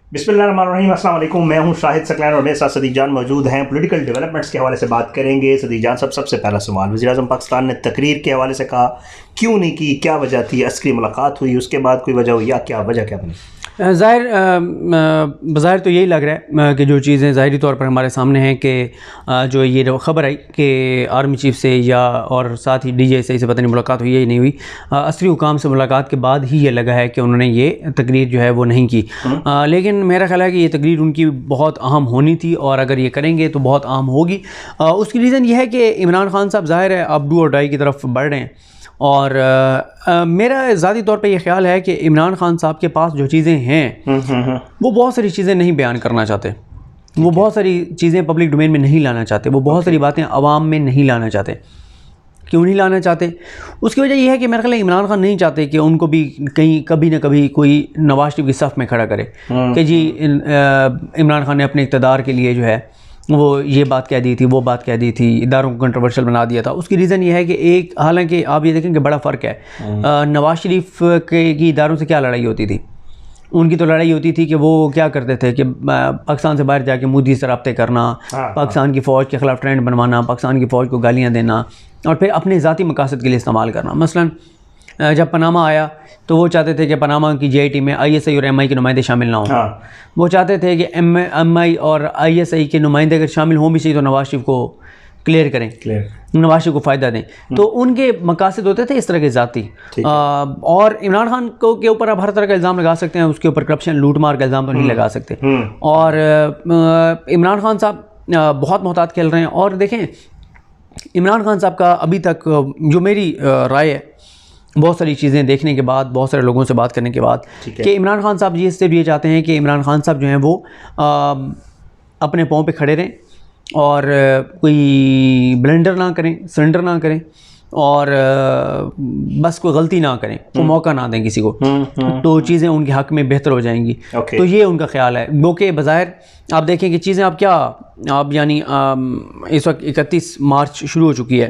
बिस्मिल्लाहिर्रहमानिर्रहीम, अस्सलाम वालेकुम। मैं हूं शाहिद सकलैन और मेरे साथ सदीक जान मौजूद हैं। पॉलिटिकल डेवलपमेंट्स के हवाले से बात करेंगे। सदीक जान, सबसे पहला सवाल, वज़ीर-ए-आज़म पाकिस्तान ने तकरीर के हवाले से कहा, क्यों नहीं की, क्या वजह थी? अस्करी मुलाकात हुई, उसके बाद कोई वजह हुई या क्या वजह क्या बनी? बज़ाहिर तो यही लग रहा है कि जो चीज़ें ज़ाहिरी तौर पर हमारे सामने हैं कि जो ये ख़बर आई कि आर्मी चीफ़ से या और साथ ही DJSI से पता नहीं मुलाकात हुई या नहीं हुई, असरी हुकाम से मुलाकात के बाद ही ये लगा है कि उन्होंने ये तकरीर जो है वो नहीं की। लेकिन मेरा ख्याल है कि ये तकरीर उनकी बहुत अहम होनी थी और अगर ये करेंगे तो बहुत अहम होगी। उसकी रीज़न ये है कि इमरान खान साहब ज़ाहिर है अब डू और डाई की तरफ बढ़ रहे हैं और मेरा ज़ाती तौर पे ये ख्याल है कि इमरान खान साहब के पास जो चीज़ें हैं वो बहुत सारी चीज़ें नहीं बयान करना चाहते, वो बहुत सारी चीज़ें पब्लिक डोमेन में नहीं लाना चाहते, वो बहुत सारी बातें अवाम में नहीं लाना चाहते। क्यों नहीं लाना चाहते? उसकी वजह यह है कि मेरे ख्याल इमरान खान नहीं चाहते कि उनको भी कहीं कभी ना कभी कोई नवाज शरीफ की सफ़ में खड़ा करे कि जी इमरान खान ने अपने इक़्तिदार के लिए जो है वो ये बात कह दी थी, वो बात कह दी थी, इदारों को कंट्रोवर्शियल बना दिया था। उसकी रीज़न ये है कि एक, हालांकि आप ये देखें कि बड़ा फ़र्क है। नवाज शरीफ की इदारों से क्या लड़ाई होती थी? उनकी तो लड़ाई होती थी कि वो क्या करते थे कि पाकिस्तान से बाहर जाके मोदी से रब्ते करना, पाकिस्तान की फ़ौज के ख़िलाफ़ ट्रेंड बनवाना, पाकिस्तान की फ़ौज को गालियाँ देना और फिर अपने ज़ाती मकासद के लिए इस्तेमाल करना। मसलन जब पनामा आया तो वो चाहते थे कि पनामा की JIT में ISI और MI के नुमाइंदे शामिल ना हों। वो चाहते थे कि MI और ISI के नुमाइंदे अगर शामिल हों भी चाहिए तो नवाज शरीफ को क्लियर करें, नवाज शरीफ को फ़ायदा दें। तो उनके मकासद होते थे इस तरह के ज़ाती। और इमरान खान को के ऊपर आप हर तरह का इल्ज़ाम लगा सकते हैं, उसके ऊपर करप्शन लूट मार का इल्ज़ाम तो नहीं लगा सकते। और इमरान खान साहब बहुत मोहतात खेल रहे हैं। और देखें, इमरान खान साहब का अभी तक जो मेरी राय है, बहुत सारी चीज़ें देखने के बाद, बहुत सारे लोगों से बात करने के बाद, कि इमरान खान साहब ये इससे भी ये चाहते हैं कि इमरान खान साहब जो हैं वो अपने पाँव पे खड़े रहें और कोई ब्लंडर ना करें, सरेंडर ना करें और बस कोई गलती ना करें, कोई मौका ना दें किसी को, तो चीज़ें उनके हक़ में बेहतर हो जाएंगी। तो ये उनका ख्याल है। क्योंकि बज़ाहिर आप देखें कि चीज़ें आप यानी इस वक्त 31 मार्च शुरू हो चुकी है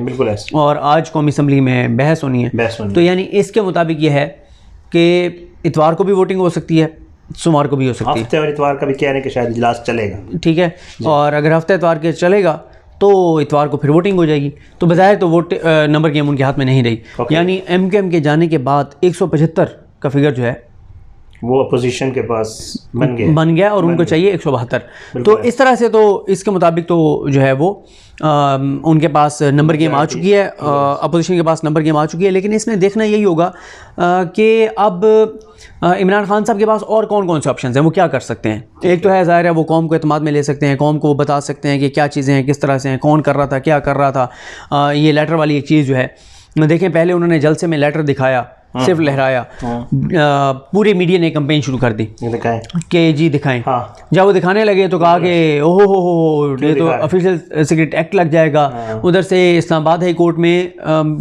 और आज कौमी असम्बली में बहस होनी है। तो यानी इसके मुताबिक ये है कि इतवार को भी वोटिंग हो सकती है, सोमवार को भी हो सकती है, हफ्ते और इतवार का भी कह रहे हैं कि शायद इजलास चलेगा। ठीक है, और अगर हफ्ते इतवार के चलेगा तो इतवार को फिर वोटिंग हो जाएगी। तो बज़ाहिर तो वोट नंबर गेम उनके हाथ में नहीं रही। यानी MKM के जाने के बाद 175 का फिगर जो है वो अपोजिशन के पास बन गया और उनको चाहिए 172। तो इस तरह से तो इसके मुताबिक तो जो है वो उनके पास नंबर गेम आ चुकी है, अपोजिशन के पास नंबर गेम आ चुकी है। लेकिन इसमें देखना यही होगा कि अब इमरान खान साहब के पास और कौन कौन से ऑप्शन हैं, वो क्या कर सकते हैं। एक तो है ज़ाहिर है वो कौम को एतमाद में ले सकते हैं, कौम को वो बता सकते हैं कि क्या चीज़ें हैं, किस तरह से हैं, कौन कर रहा था, क्या कर रहा था। ये लेटर वाली एक चीज़ जो है, देखें पहले उन्होंने जलसे में लेटर दिखाया, सिर्फ लहराया, पूरे मीडिया ने कैंपेन शुरू कर दी कि जी दिखाएं। जब वो दिखाने लगे तो कहा कि ओहो हो ये तो ऑफिशियल सिक्रेट एक्ट लग जाएगा। उधर से इस्लामाबाद हाई कोर्ट में,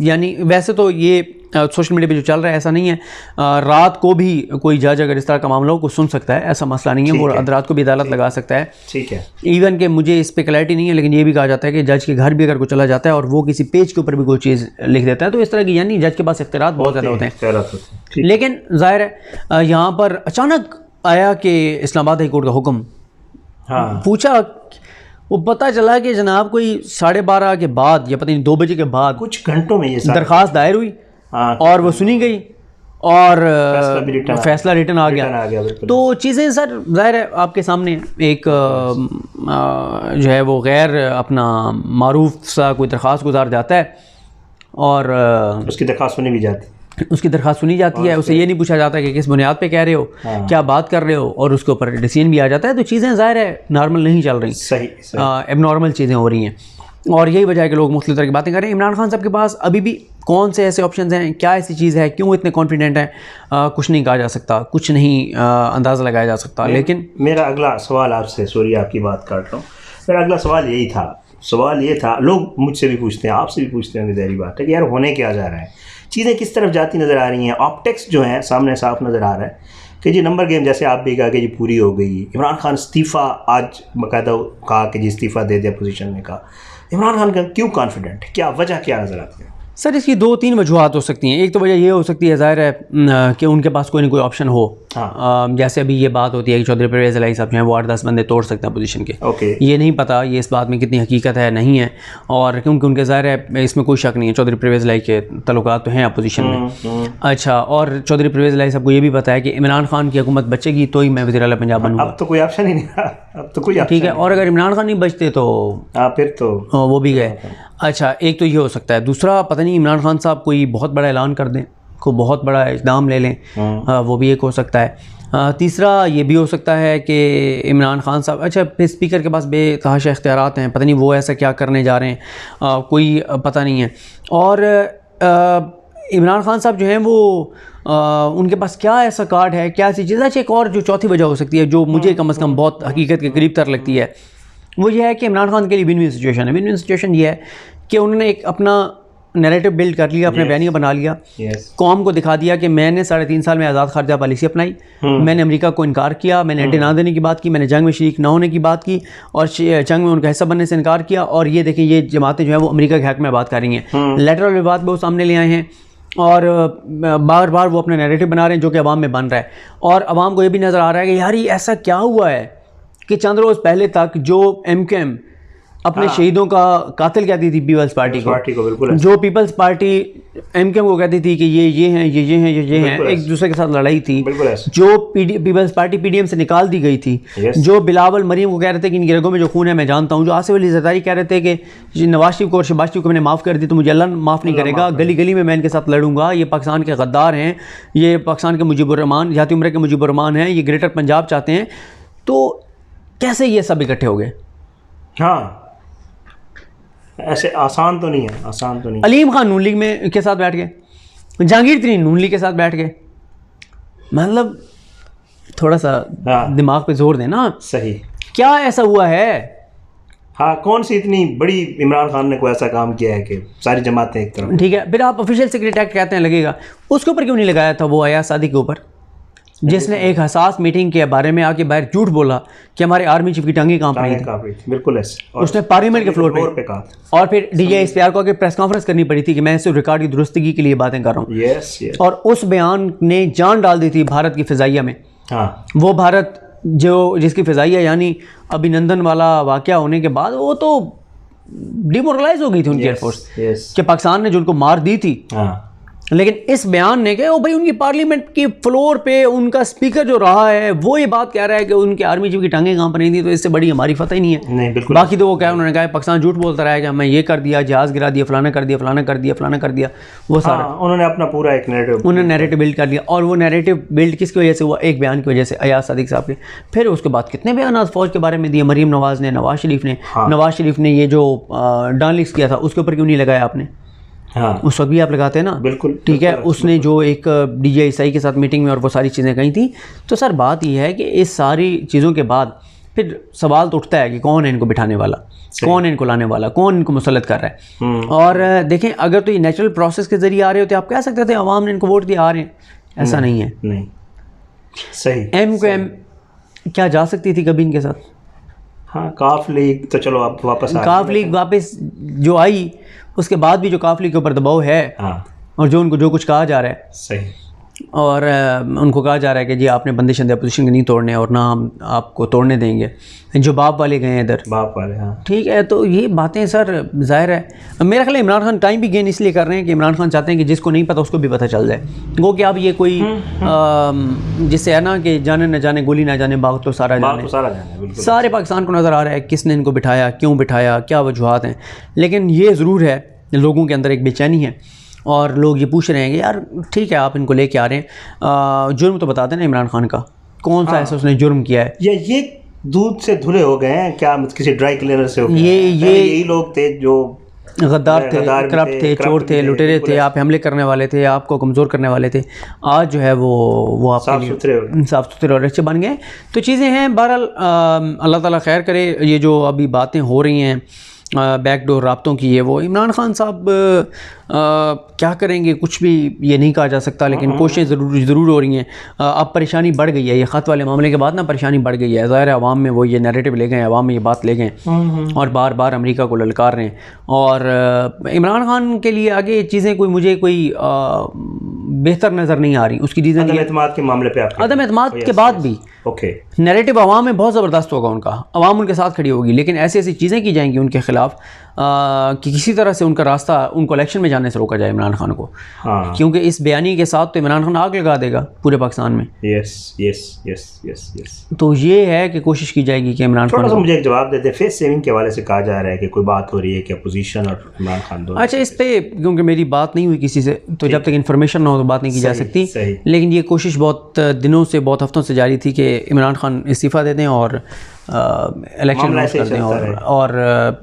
यानी वैसे तो ये सोशल मीडिया पे जो चल रहा है ऐसा नहीं है, रात को भी कोई जज अगर इस तरह का मामला हो को सुन सकता है, ऐसा मसला नहीं है, वो रात को भी अदालत लगा सकता है। ठीक है, इवन कि मुझे इस पर क्लैरिटी नहीं है, लेकिन ये भी कहा जाता है कि जज के घर भी अगर कोई चला जाता है और वो किसी पेज के ऊपर भी कोई चीज़ लिख देता है तो इस तरह की, यानी जज के पास इख्तियारात बहुत ज़्यादा होते हैं। लेकिन ज़ाहिर है यहाँ पर अचानक आया कि इस्लामाबाद हाई कोर्ट का हुक्म, पूछा, वो पता चला कि जनाब कोई 12:30 के बाद या पता नहीं 2 बजे के बाद कुछ घंटों में ये दरख्वास्त दायर हुई और वो सुनी गई और फैसला रिटर्न आ गया। तो चीज़ें सर ज़ाहिर है आपके सामने एक जो है वो गैर अपना मारूफ सा कोई दरख्वास्त गुजार जाता है और उसकी दरख्वास्त सुनी भी जाती है, उसकी दरख्वास्त सुनी जाती है। उसे ये नहीं पूछा जाता कि किस बुनियाद पे कह रहे हो, क्या बात कर रहे हो, और उसके ऊपर डिसीजन भी आ जाता है। तो चीज़ें ज़ाहिर है नॉर्मल नहीं चल रही, सही एबनॉर्मल चीज़ें हो रही हैं और यही वजह है कि लोग मुख्तलिफ तरह की बातें कर रहे हैं। इमरान खान साहब के पास अभी भी कौन से ऐसे ऑप्शंस हैं, क्या ऐसी चीज़ है, क्यों इतने कॉन्फिडेंट हैं, कुछ नहीं कहा जा सकता, कुछ नहीं अंदाज़ा लगाया जा सकता। लेकिन मेरा अगला सवाल आपसे, सॉरी आपकी बात काट रहा हूँ, मेरा अगला सवाल यही था। सवाल ये था, लोग मुझसे भी पूछते हैं, आपसे भी पूछते हैं, ज़ाहिर बात है कि यार होने क्या जा रहा है, चीज़ें किस तरफ जाती नज़र आ रही हैं। ऑप्टिक्स जो है सामने साफ नज़र आ रहा है कि जी नंबर गेम, जैसे आप भी कहा कि जी पूरी हो गई। इमरान खान इस्तीफ़ा, आज बाकायदा कहा कि जी इस्तीफ़ा दे दिया, अपोजिशन ने कहा। इमरान खान का क्यों कॉन्फिडेंट, क्या वजह क्या नज़र आती है? सर इसकी 2-3 वजूहत हो सकती हैं। एक तो वजह ये हो सकती है ज़ाहिर है कि उनके पास कोई ना कोई ऑप्शन हो जैसे अभी ये बात होती है कि चौधरी परवेज़ इलाही साहब जो हैं वो 8-10 बंदे तोड़ सकते हैं अपोजिशन के। ये नहीं पता ये इस बात में कितनी हकीकत है नहीं है, और क्योंकि उनके ज़ाहिर है इसमें कोई शक नहीं है चौधरी परवेज़ इलाही के तल्लुकात तो हैं अपोजिशन में। अच्छा, और चौधरी परवेज़ इलाही साहब को ये भी पता है कि इमरान खान की हुकूमत बचेगी तो ही मैं वज़ीर आला पंजाब बनूंगा। अब तो कोई ऑप्शन ही नहीं रहा, अब तो कोई ठीक है, और अगर इमरान खान नहीं बचते तो फिर तो वो भी गए। अच्छा, एक तो ये हो सकता है, दूसरा पता नहीं इमरान खान साहब कोई बहुत बड़ा ऐलान कर दें, को बहुत बड़ा इक़दाम ले लें, वो भी एक हो सकता है। तीसरा ये भी हो सकता है कि इमरान खान साहब, अच्छा फिर स्पीकर के पास बेतहाशा इख्तियारात हैं, पता नहीं वो ऐसा क्या करने जा रहे हैं, कोई पता नहीं है। और इमरान खान साहब जो हैं वो उनके पास क्या ऐसा कार्ड है, क्या ऐसी चीज़। अच्छा, एक और जो चौथी वजह हो सकती है जो मुझे कम से कम बहुत हकीकत के करीब तर लगती है, वो ये है कि इमरान खान के लिए विन विन सिचुएशन है। विन विन सिचुएशन ये है कि उन्होंने एक अपना नैरेटिव बिल्ड कर लिया, अपने बयानिया बना लिया, कौम को दिखा दिया कि मैंने 3.5 साल में आज़ाद खारजा पॉलिसी अपनाई, मैंने अमेरिका को इनकार किया, मैंने एंटी ना देने की बात की, मैंने जंग में शरीक ना होने की बात की और जंग में उनका हिस्सा बनने से इनकार किया। और ये देखिए ये जमातें जो हैं वो अमेरिका के हक़ में बात कर रही हैं, लेटरल विवाद वो सामने ले आए हैं और बार बार वो अपना नैरेटिव बना रहे हैं जो कि अवाम में बन रहा है। और अवाम को ये भी नज़र आ रहा है कि यार ये ऐसा क्या हुआ है कि चंद रोज़ पहले तक जो MQM अपने शहीदों का कातिल कहती थी पीपल्स पार्टी को बिल्कुल, जो पीपल्स पार्टी MQM को कहती थी कि ये हैं ये हैं ये हैं, एक दूसरे के साथ लड़ाई थी, जो पीपल्स पार्टी PDM से निकाल दी गई थी, जो बिलावल मरीम को कह रहे थे कि इनकी रगों में जो खून है मैं जानता हूँ, जो आसिफ अली ज़रदारी कह रहे थे कि नवाज शरीफ को और शहबाज शरीफ को मैंने माफ़ कर दी तो मुझे अल्लाह माफ़ नहीं करेगा, गली गली में मैं इनके साथ लड़ूंगा, ये पाकिस्तान के गद्दार हैं, ये पाकिस्तान के मुजीबुर रहमान, जाती उम्र के मुजीबुर रहमान हैं, ये ग्रेटर पंजाब चाहते हैं। तो कैसे ये सब इकट्ठे हो गए? हाँ, ऐसे आसान तो नहीं है, आसान तो नहीं। अलीम खान नून लीग में के साथ बैठ गए, जहांगीर तरीन नून लीग के साथ बैठ गए, मतलब थोड़ा सा दिमाग पे जोर देना। सही, क्या ऐसा हुआ है? हाँ, कौन सी इतनी बड़ी इमरान खान ने कोई ऐसा काम किया है कि सारी जमातें एक तरफ। ठीक है, फिर आप ऑफिशियल सिक्योरिटी एक्ट कहते हैं लगेगा, उसके ऊपर क्यों नहीं लगाया था वो अयाज सादी के ऊपर, जिसने एक हसास मीटिंग के बारे में आके बाहर झूठ बोला कि हमारे आर्मी चीफ की टांगे कांप रही थी, बिल्कुल ऐसे, उसने पार्लियामेंट के फ्लोर पे कहा, और फिर DGISPR को आके प्रेस कॉन्फ्रेंस करनी पड़ी थी कि मैं सिर्फ रिकॉर्ड की दुरुस्तगी के लिए बातें कर रहा हूँ। और उस बयान ने जान डाल दी थी भारत की फ़िज़ाइया में। वो भारत जो जिसकी फ़िज़ाइया यानी अभिनंदन वाला वाक़या होने के बाद वो तो डिमोरलाइज हो गई थी उनकी एयरफोर्स कि पाकिस्तान ने जो उनको मार दी थी। लेकिन इस बयान ने कि वो भाई उनकी पार्लियामेंट की फ्लोर पे उनका स्पीकर जो रहा है वो ये बात कह रहा है कि उनके आर्मी चीफ की टांगें कहाँ पर नहीं थी, तो इससे बड़ी हमारी फतह ही नहीं है। नहीं, बिल्कुल। बाकी तो वो क्या उन्होंने कहा पाकिस्तान झूठ बोलता रहा है कि मैं ये कर दिया, जहाज़ गिरा दिया, फलाना कर दिया, फलाना कर दिया, फलाना कर दिया, वो सारा उन्होंने अपना पूरा एक नैरेटिव बिल्ड कर लिया। और वो नैरेटिव बिल्ड किसकी वजह से हुआ? एक बयान की वजह से, अयाज सादिक साहब के। फिर उसके बाद कितने बयान फौज के बारे में दिए, मरीम नवाज़ ने, नवाज शरीफ ने ये जो डांलिक्स किया था उसके ऊपर क्यों नहीं लगाया आपने? हाँ, उस वक्त भी आप लगाते हैं ना, बिल्कुल। ठीक है, उसने जो एक DGI के साथ मीटिंग में और वो सारी चीज़ें कही थी। तो सर बात यह है कि इस सारी चीज़ों के बाद फिर सवाल तो उठता है कि कौन है इनको बिठाने वाला, कौन है इनको लाने वाला, कौन इनको मुसल्लत कर रहा है। और देखें, अगर तो ये नेचुरल प्रोसेस के ज़रिए आ रहे होते आप कह सकते थे अवाम ने इनको वोट दिया आ रहे हैं, ऐसा नहीं है। नहीं, सही। MQM क्या जा सकती थी कभी इनके साथ? हाँ, काफ लीग तो चलो आप वापस काफ लीग वापस जो आई उसके बाद भी जो काफ लीग के ऊपर दबाव है, हाँ, और जो उनको जो कुछ कहा जा रहा है, सही, और उनको कहा जा रहा है कि जी आपने बंदिश अपोजिशन के नहीं तोड़ने और ना हम आपको तोड़ने देंगे, जो बाप वाले गए हैं इधर, बाप वाले, हाँ ठीक है। तो ये बातें सर ज़ाहिर है मेरा ख्याल है इमरान खान टाइम भी गेन इसलिए कर रहे हैं कि इमरान खान चाहते हैं कि जिसको नहीं पता उसको भी पता चल जाए, वो कि अब ये कोई जिससे है ना कि जाने न जाने गोली ना जाने बाग तो सारा जाने, सारे पाकिस्तान को नज़र आ रहा है किसने इनको बिठाया, क्यों बिठाया, क्या वजूहात हैं। लेकिन ये ज़रूर है लोगों के अंदर एक बेचैनी है और लोग ये पूछ रहे हैं कि यार ठीक है आप इनको लेके आ रहे हैं, जुर्म तो बता देना इमरान खान का कौन सा ऐसा उसने जुर्म किया है, या ये दूध से धुले हो गए हैं क्या, किसी ड्राई क्लीनर से हो गए? ये यही लोग थे जो गद्दार थे, करप्ट थे, चोर थे, लुटेरे थे, आप हमले करने वाले थे, आपको कमज़ोर करने वाले थे। आज जो है वो आप साफ़ सुथरे और अच्छे बन गए। तो चीज़ें हैं, बहरहाल अल्लाह ताला खैर करे। ये जो अभी बातें हो रही हैं बैकडोर राब्तों की है, वो इमरान खान साहब क्या करेंगे कुछ भी ये नहीं कहा जा सकता, लेकिन कोशिशें ज़रूर हो रही हैं। अब परेशानी बढ़ गई है, ये ख़त वाले मामले के बाद ना परेशानी बढ़ गई है। ज़ाहिर है अवाम में वो ये नैरेटिव ले गए, अवाम में ये बात ले गए और बार बार अमेरिका को ललकार रहे हैं। और इमरान खान के लिए आगे चीज़ें कोई मुझे कोई बेहतर नज़र नहीं आ रही। उसकी रीज़न अदम एतमाद के मामले पे आप अदम एतमाद के बाद भी ओके नैरेटिव अवाम में बहुत ज़बरदस्त होगा उनका, अवाम उनके साथ खड़ी होगी, लेकिन ऐसी ऐसी चीज़ें की जाएंगी उनके ख़िलाफ़ कि किसी तरह से उनका रास्ता, उनको इलेक्शन में जाने से रोका जाए इमरान खान को। हाँ क्योंकि इस बयानी के साथ तो इमरान खान आग लगा देगा पूरे पाकिस्तान में। Yes yes yes yes yes. तो ये है कि कोशिश की जाएगी कि इमरान खान थोड़ा सा को, मुझे एक जवाब देते, फेस सेविंग के हवाले से कहा जा रहा है कि कोई बात हो रही है कि अपोजिशन और इमरान खान दोनों। अच्छा, इस पे क्योंकि मेरी बात नहीं हुई किसी से, तो जब तक इन्फॉर्मेशन ना हो तो बात नहीं की जा सकती। सही। लेकिन ये कोशिश बहुत दिनों से, बहुत हफ्तों से जारी थी कि इमरान खान इस्तीफ़ा दे दें और इलेक्शन लॉन्च कर दें और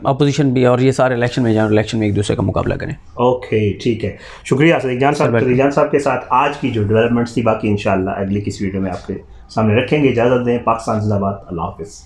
अपोजिशन भी, और ये सारे इलेक्शन में जाएं, इलेक्शन में एक दूसरे का मुकाबला करें। ओके ठीक है, शुक्रिया सदीक जान साहब। सदीक जान साहब के साथ आज की जो डेवलपमेंट्स थी, बाकी इंशाल्लाह अगली किसी वीडियो में आपके सामने रखेंगे। इजाज़त दें, पाकिस्तान जिंदाबाद, अल्लाह हाफ़िज़।